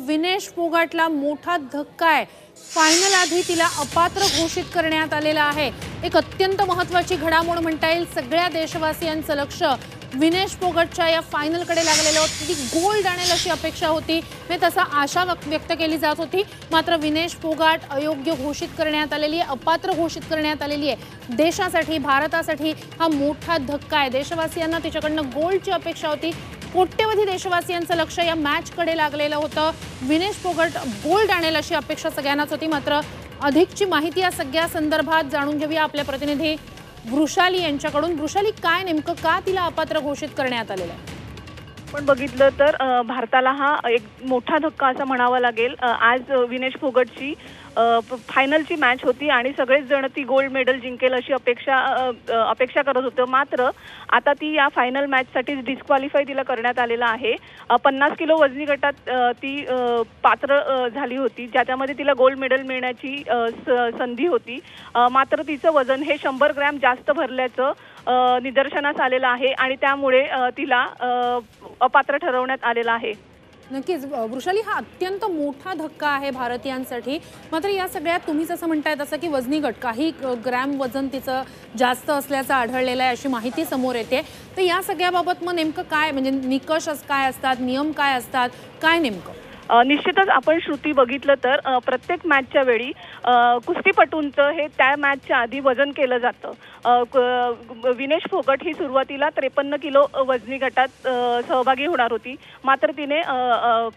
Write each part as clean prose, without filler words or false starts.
विनेश फोगाटला मोठा धक्का आहे। फायनल आधी तिला अपात्र घोषित करण्यात आलेला आहे। एक अत्यंत महत्त्वाची घडामोड म्हणता येईल। सगळ्या देशवासियांचं लक्ष विनेश फोगाटच्या या फायनलकडे लागलेलं होतं। ती गोल्ड आणेल अशी अपेक्षा होती, म्हणजे तसा आशा व्यक्त केली जात होती। मात्र विनेश फोगाट अयोग्य घोषित करण्यात आलेली आहे, अपात्र घोषित करण्यात आलेली आहे। देशासाठी, भारतासाठी हा मोठा धक्का आहे। देशवासियांना तिच्याकडनं गोल्डची अपेक्षा होती। कोट्यवधी देशवासियांचं लक्ष या मॅचकडे लागलेलं होतं। विनेश फोगाट गोल्ड आणेल अशी अपेक्षा सगळ्यांनाच होती। मात्र अधिकची माहिती या सगळ्या संदर्भात जाणून घेऊया आपल्या प्रतिनिधी वृषाली यांच्याकडून। वृषाली, काय नेमकं का तिला अपात्र घोषित करण्यात आलेलं आहे? पण बघितलं तर भारताला हा एक मोठा धक्का असा म्हणावा लागेल। आज विनेश फोगाटची फायनलची मॅच होती आणि सगळेच जण ती गोल्ड मेडल जिंकेल अशी अपेक्षा करत होते। मात्र आता ती या फायनल मॅचसाठी डिस्क्वालिफाय तिला करण्यात आलेला आहे। 50 किलो वजनी गटात ती पात्र झाली होती, ज्याच्यामध्ये तिला गोल्ड मेडल मिळण्याची संधी होती। मात्र तिचं वजन हे 100 ग्रॅम जास्त भरल्याचं निदर्शनास आलेलं आहे आणि त्यामुळे तिला अपात्र ठरवण्यात आलेलं आहे। नक्कीच वृषाली, हा अत्यंत मोठा धक्का आहे भारतीयांसाठी। मात्र या सगळ्यात तुम्ही जसं म्हणताय तसं की वजनी गट काही ग्रॅम वजन तिचं जास्त असल्याचं आढळलेलं आहे अशी माहिती समोर येते। तर या सगळ्याबाबत मग नेमकं काय, म्हणजे निकष काय असतात, नियम काय असतात, काय नेमकं? निश्चितच आपण श्रुती बघितलं तर प्रत्येक मॅचच्या वेळी कुस्तीपटूंचं हे त्या मॅचच्या आधी वजन केलं जातं। विनेश फोगाट ही सुरुवातीला 53 किलो वजनी गटात सहभागी होणार होती। मात्र तिने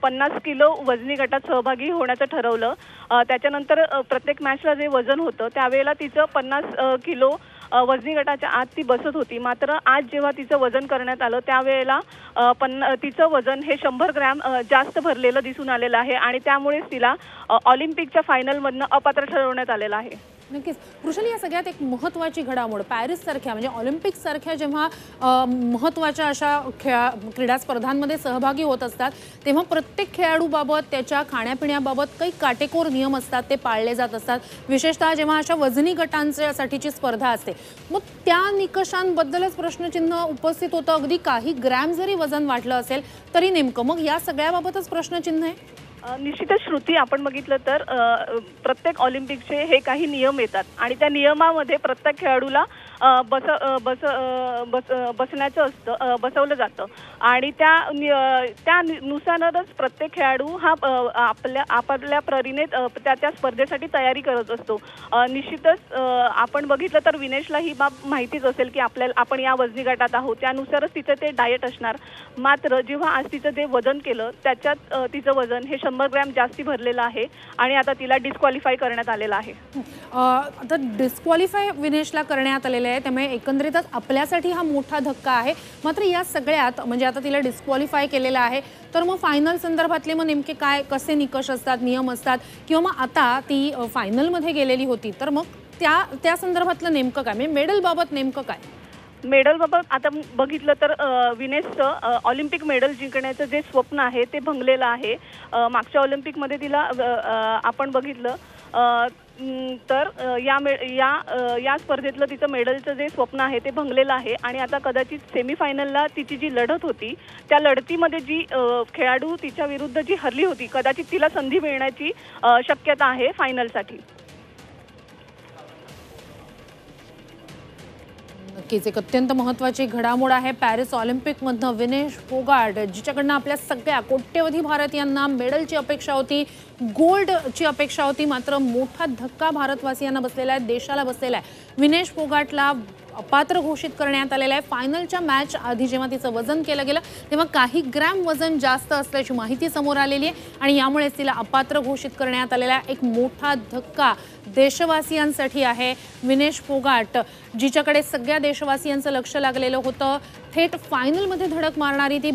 50 किलो वजनी गटात सहभागी होण्याचं ठरवलं। त्याच्यानंतर प्रत्येक मॅचला जे वजन होतं त्यावेळेला तिचं 50 किलो वजनी गटाच्या आत ती बसत होती। मात्र आज जेव्हा तिचं वजन करण्यात आलं त्यावेळेला तिचं वजन हे 100 ग्रॅम जास्त भरलेलं दिसून आलेलं आहे आणि त्यामुळेच तिला ऑलिम्पिकच्या फायनलमधनं अपात्र ठरवण्यात आलेलं आहे। नक्कीच वृषाली, या सगळ्यात एक महत्त्वाची घडामोड पॅरिस सारख्या म्हणजे ऑलिम्पिक सारख्या जेव्हा महत्त्वाच्या अशा क्रीडा स्पर्धांमध्ये सहभागी होत असतात तेव्हा प्रत्येक खेळाडूबाबत त्याच्या खाण्यापिण्याबाबत काही काटेकोर नियम असतात, ते पाळले जात असतात। विशेषतः जेव्हा अशा वजनी गटांसाठीची स्पर्धा असते मग त्या निकषांबद्दलच प्रश्नचिन्ह उपस्थित होतं। अगदी काही ग्रॅम जरी वजन वाढलं असेल तरी नेमकं मग या सगळ्याबाबतच प्रश्नचिन्ह आहे। निश्चितच श्रुती, आपण बघितलं तर प्रत्येक ऑलिम्पिकचे हे काही नियम येतात आणि त्या नियमामध्ये प्रत्येक खेळाडूला बसण्याचं असतं, बसवलं जातं आणि त्यानुसारच प्रत्येक खेळाडू हा आपल्या परीने त्या स्पर्धेसाठी तयारी करत असतो। निश्चितच आपण बघितलं तर विनेशला ही बाब माहितीच असेल की आपण या वजनी गटात आहोत, त्यानुसारच तिचं ते डाएट असणार। मात्र जेव्हा आज तिचं ते वजन केलं त्याच्यात तिचं वजन हे 100 ग्रॅम जास्ती भरलेलं आहे आणि आता तिला डिस्क्वालिफाय करण्यात आलेलं आहे। आता डिस्क्वालिफाय विनेशला करण्यात आलेलं आहे, त्यामुळे एकंदरीतच आपल्यासाठी हा मोठा धक्का आहे। मात्र या सगळ्यात म्हणजे आता तिला डिस्क्वालिफाय केलेलं आहे, तर मग फायनल संदर्भातले मग नेमके काय कसे निकष असतात, नियम असतात, किंवा मग आता ती फायनलमध्ये गेलेली होती तर मग त्या संदर्भातलं नेमकं काय, म्हणजे मेडल बाबत नेमकं काय? मेडल बाबत आता बघितलं तर विनेशचं ऑलिम्पिक मेडल जिंकण्याचं जे स्वप्न आहे ते भंगलेलं आहे। मागच्या ऑलिम्पिकमध्ये तिला आपण बघितलं तर या स्पर्धेतलं तिचं मेडलचं जे स्वप्न आहे ते भंगलेलं आहे आणि आता कदाचित सेमीफायनलला तिची जी लढत होती त्या लढतीमध्ये जी खेळाडू तिच्या विरुद्ध जी हरली होती कदाचित तिला संधी मिळण्याची शक्यता आहे फायनलसाठी। नक्कीच एक अत्यंत महत्त्वाची घडामोड आहे पॅरिस ऑलिम्पिकमधनं विनेश फोगाट, जिच्याकडनं आपल्या सगळ्या कोट्यवधी भारतीयांना मेडलची अपेक्षा होती, गोल्डची अपेक्षा होती। मात्र मोठा धक्का भारतवासियांना बसलेला आहे, देशाला बसलेला आहे। विनेश फोगाटला अपात्र घोषित करण्यात आलेलं आहे। फायनलच्या मॅच आधी जेव्हा तिचं वजन केलं गेलं तेव्हा काही ग्रॅम वजन जास्त असल्याची माहिती समोर आलेली आहे आणि यामुळेच तिला अपात्र घोषित करण्यात आलेला आहे। एक मोठा धक्का देशवासियांसाठी आहे। विनेश फोगाट, जिच्याकडे सगळ्या देशवासियांचं लक्ष लागलेलं होतं, थेट फायनलमध्ये धडक मारणारी ती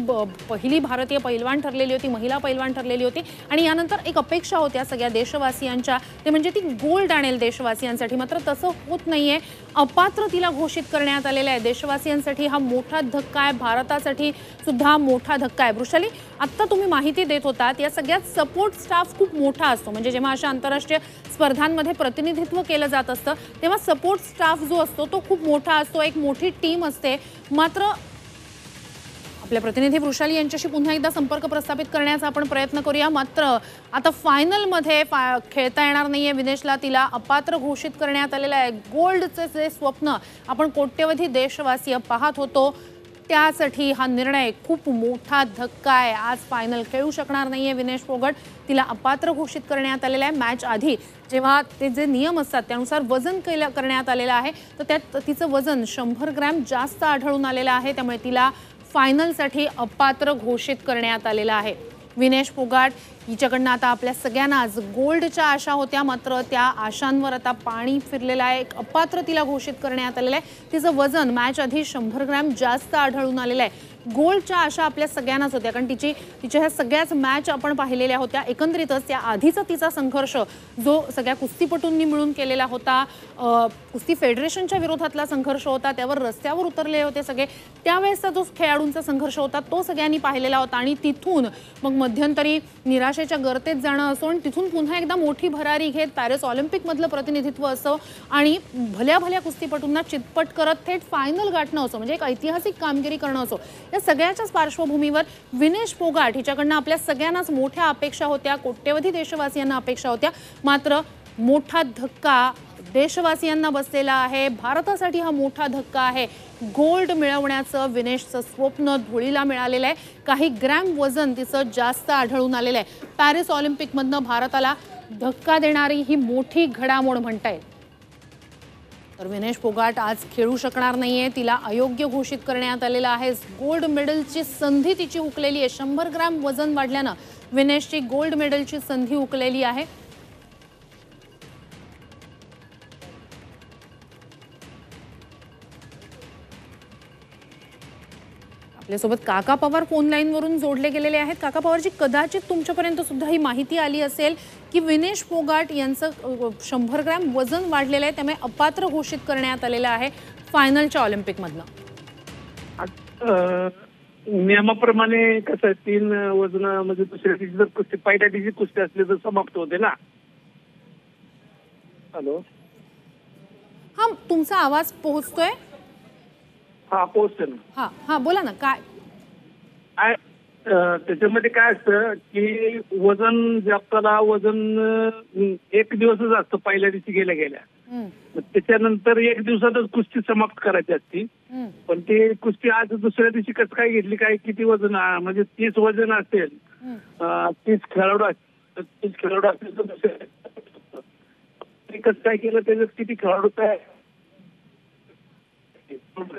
पहिली भारतीय पैलवान ठरलेली होती, महिला पैलवान ठरलेली होती आणि यानंतर एक अपेक्षा होत्या सगळ्या देशवासियांच्या, ते म्हणजे ती गोल्ड आणेल देशवासियांसाठी। मात्र तसं होत नाहीये, अपात्र तिला घोषित करण्यात आलेलं आहे। देशवासियांसाठी हा मोठा धक्का आहे, भारतासाठी सुद्धा मोठा धक्का आहे। वृषाली, आत्ता तुम्ही माहिती देत होतात या सगळ्यात सपोर्ट स्टाफ खूप मोठा असतो, म्हणजे जेव्हा अशा आंतरराष्ट्रीय स्पर्धांमध्ये प्रतिनिधित्व केलं जात असतं तेव्हा सपोर्ट स्टाफ जो असतो तो खूप मोठा असतो, एक मोठी टीम असते। मात्र आपल्या प्रतिनिधी वृषाली यांच्याशी पुन्हा एकदा संपर्क प्रस्थापित करण्याचा आपण प्रयत्न करूया। मात्र आता फायनलमध्ये खेळता येणार नाहीये विनेशला, तिला अपात्र घोषित करण्यात आलेलं आहे। गोल्डचे जे स्वप्न आपण कोट्यवधी देशवासीय पाहत होतो त्यासाठी हा निर्णय खूप मोठा धक्का आहे। आज फायनल खेळू शकणार नाहीये विनेश फोगट, तिला अपात्र घोषित करण्यात आलेलं आहे। मॅच आधी जेव्हा ते जे नियम असतात त्यानुसार वजन करण्यात आलेलं आहे तर त्यात तिचं वजन 100 ग्रॅम जास्त आढळून आलेलं आहे, त्यामुळे तिला फायनलसाठी अपात्र घोषित करण्यात आलेलं आहे। विनेश फोगाट हिच्याकडनं आता आपल्या सगळ्यांनाच गोल्डच्या आशा होत्या, मात्र त्या आशांवर आता पाणी फिरलेलं आहे। एक अपात्र तिला घोषित करण्यात आलेलं आहे। तिचं वजन मॅच आधी 100 ग्रॅम जास्त आढळून आलेलं आहे। गोल्डच्या आशा आपल्या सगळ्यांनाच होत्या, कारण तिच्या ह्या सगळ्याच मॅच आपण पाहिलेल्या होत्या। एकंदरीतच त्या आधीचा तिचा संघर्ष जो सगळ्या कुस्तीपटूंनी मिळून केलेला होता, कुस्ती फेडरेशनच्या विरोधातला संघर्ष होता, त्यावर रस्त्यावर उतरले होते सगळे, त्यावेळेसचा जो खेळाडूंचा संघर्ष होता तो सगळ्यांनी पाहिलेला होता। आणि तिथून मग मध्यंतरी निराशेच्या गर्तेत जाणं असो आणि तिथून पुन्हा एकदा मोठी भरारी घेत पॅरिस ऑलिम्पिकमधलं प्रतिनिधित्व असो आणि भल्या भल्या कुस्तीपटूंना चितपट करत थेट फायनल गाठणं असो, म्हणजे एक ऐतिहासिक कामगिरी करणं असो, या सगळ्याच्याच पार्श्वभूमीवर विनेश फोगाट हिच्याकडनं आपल्या सगळ्यांनाच मोठ्या अपेक्षा होत्या, कोट्यवधी देशवासियांना अपेक्षा होत्या। मात्र मोठा धक्का देशवासियांना बसलेला आहे। भारतासाठी हा मोठा धक्का आहे। गोल्ड मिळवण्याचं विनेशचं स्वप्न धुळीला मिळालेलं आहे। काही ग्रॅम वजन तिचं जास्त आढळून आलेलं आहे। पॅरिस ऑलिम्पिकमधनं भारताला धक्का देणारी ही मोठी घडामोड म्हणताय। तर विनेश फोगाट आज खेळू शकणार नाहीये, तिला अयोग्य घोषित करण्यात आलेलं आहे। गोल्ड मेडलची संधी तिची हुकलेली आहे। 100 ग्रॅम वजन वाढल्यानं विनेशची गोल्ड मेडलची संधी हुकलेली आहे। आपल्यासोबत काका पवार फोन लाईनवरून जोडले गेलेले आहेत। काका पवारजी, कदाचित तुमच्यापर्यंत सुद्धा ही माहिती आली असेल की विनेश फोगाट यांचं 100 ग्रॅम वजन वाढलेलं आहे, त्यामुळे अपात्र घोषित करण्यात आलेलं आहे फायनलच्या ऑलिम्पिकमधलं। नियमाप्रमाणे कसं 3 वजन म्हणजे दुसऱ्या दिवशी जर कुस्ती पहिल्या दिवशी कुस्ती असली तर समाप्त होते ना। हॅलो, हा तुमचा आवाज पोहोचतोय? हा पोहोचते ना। हा हा बोला ना, काय त्याच्यामध्ये काय असतं की वजन जपताना वजन एक दिवसच असतं पहिल्या दिवशी गेल्या त्याच्यानंतर एक दिवसातच कुस्ती समाप्त करायची असती। पण ते कुस्ती आज दुसऱ्या दिवशी कसं काय घेतली, काय किती वजन म्हणजे 30 वजन असेल, 30 खेळाडू असेल तर दुसऱ्या कसं काय केलं, त्याच्यात किती खेळाडू काय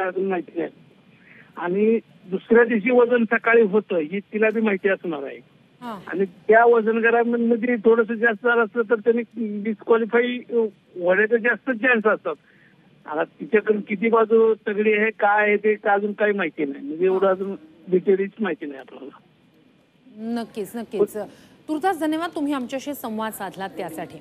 अजून माहिती नाही। आणि दुसऱ्या दिवशी वजन सकाळी होतं ही तिला बी माहिती असणार आहे। आणि त्या वजनकारांमध्ये थोडंसं जास्त झालं असतं तर त्यांनी डिस्क्वालिफाय होण्याचे जास्त चान्स असतात। आता तिच्याकडून किती बाजू तगडी आहे काय आहे ते अजून काही माहिती नाही, म्हणजे एवढं अजून डिटेल्स माहिती नाही आपल्याला। नक्कीच नक्कीच, तुर्तास धन्यवाद तुम्ही आमच्याशी संवाद साधलात त्यासाठी।